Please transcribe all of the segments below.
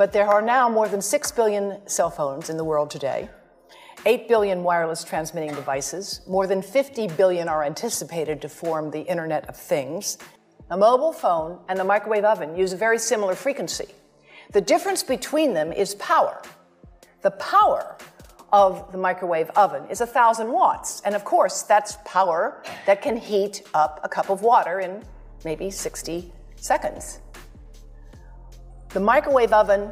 But there are now more than 6 billion cell phones in the world today, 8 billion wireless transmitting devices, more than 50 billion are anticipated to form the Internet of Things. A mobile phone and the microwave oven use a very similar frequency. The difference between them is power. The power of the microwave oven is 1,000 watts. And of course, that's power that can heat up a cup of water in maybe 60 seconds. The microwave oven,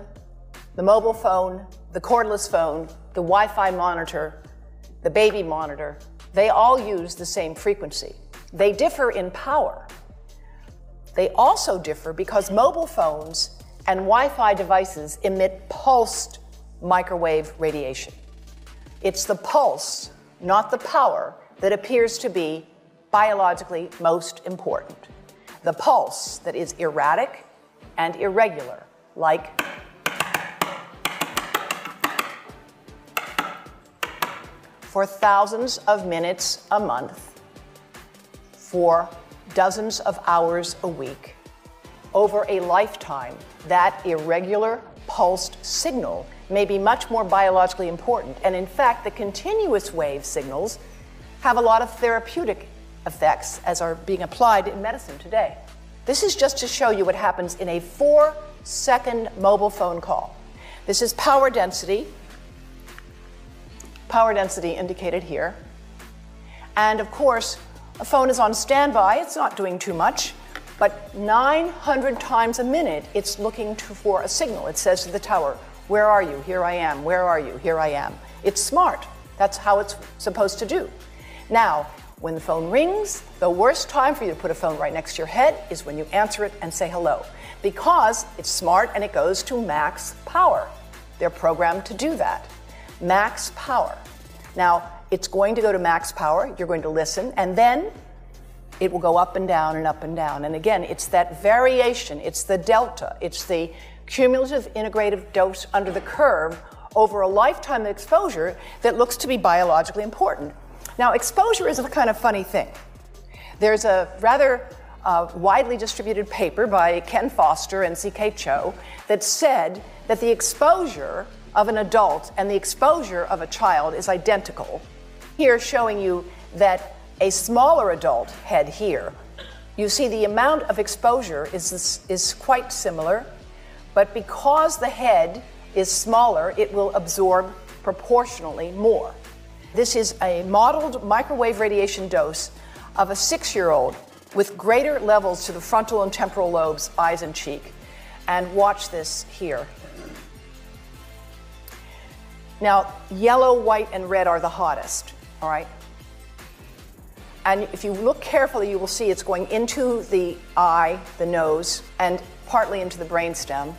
the mobile phone, the cordless phone, the Wi-Fi monitor, the baby monitor, they all use the same frequency. They differ in power. They also differ because mobile phones and Wi-Fi devices emit pulsed microwave radiation. It's the pulse, not the power, that appears to be biologically most important. The pulse that is erratic and irregular, like for thousands of minutes a month, for dozens of hours a week, over a lifetime, that irregular pulsed signal may be much more biologically important. And in fact, the continuous wave signals have a lot of therapeutic effects as are being applied in medicine today. This is just to show you what happens in a 4-second mobile phone call. This is power density indicated here. And of course, a phone is on standby, it's not doing too much, but 900 times a minute, it's looking for a signal. It says to the tower, where are you? Here I am. Where are you? Here I am. It's smart. That's how it's supposed to do. Now, when the phone rings, the worst time for you to put a phone right next to your head is when you answer it and say hello, because it's smart and it goes to max power. They're programmed to do that. Max power. Now, it's going to go to max power. You're going to listen, and then it will go up and down and up and down. And again, it's that variation, it's the delta, it's the cumulative integrative dose under the curve over a lifetime of exposure that looks to be biologically important. Now, exposure is a kind of funny thing. There's a rather widely distributed paper by Ken Foster and C.K. Cho that said that the exposure of an adult and the exposure of a child is identical. Here, showing you that a smaller adult head here, you see the amount of exposure is quite similar, but because the head is smaller, it will absorb proportionally more. This is a modeled microwave radiation dose of a 6-year-old with greater levels to the frontal and temporal lobes, eyes and cheek. And watch this here. Now, yellow, white, and red are the hottest, all right? And if you look carefully, you will see it's going into the eye, the nose, and partly into the brainstem.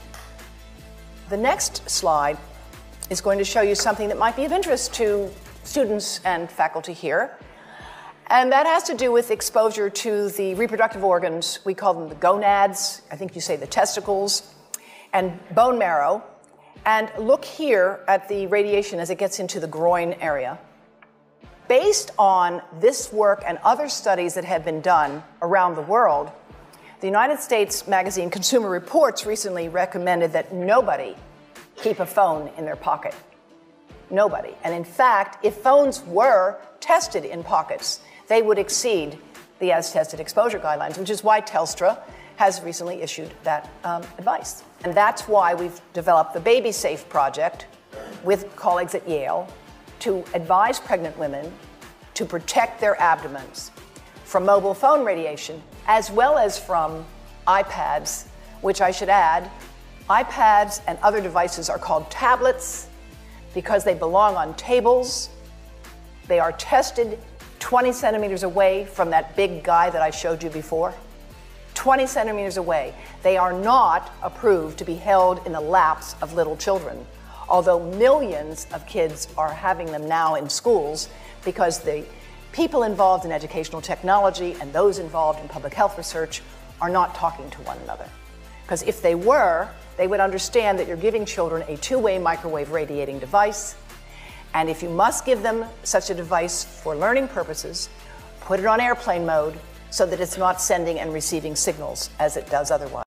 The next slide is going to show you something that might be of interest to students and faculty here. And that has to do with exposure to the reproductive organs. We call them the gonads, I think you say the testicles, and bone marrow. And look here at the radiation as it gets into the groin area. Based on this work and other studies that have been done around the world, the United States magazine Consumer Reports recently recommended that nobody keep a phone in their pocket. Nobody. And in fact, if phones were tested in pockets, they would exceed the as-tested exposure guidelines, which is why Telstra has recently issued that advice. And that's why we've developed the Baby Safe project with colleagues at Yale to advise pregnant women to protect their abdomens from mobile phone radiation, as well as from iPads, which I should add, iPads and other devices are called tablets because they belong on tables. They are tested 20 centimeters away from that big guy that I showed you before. 20 centimeters away. They are not approved to be held in the laps of little children, although millions of kids are having them now in schools because the people involved in educational technology and those involved in public health research are not talking to one another. Because if they were, they would understand that you're giving children a two-way microwave radiating device, and if you must give them such a device for learning purposes, put it on airplane mode so that it's not sending and receiving signals as it does otherwise.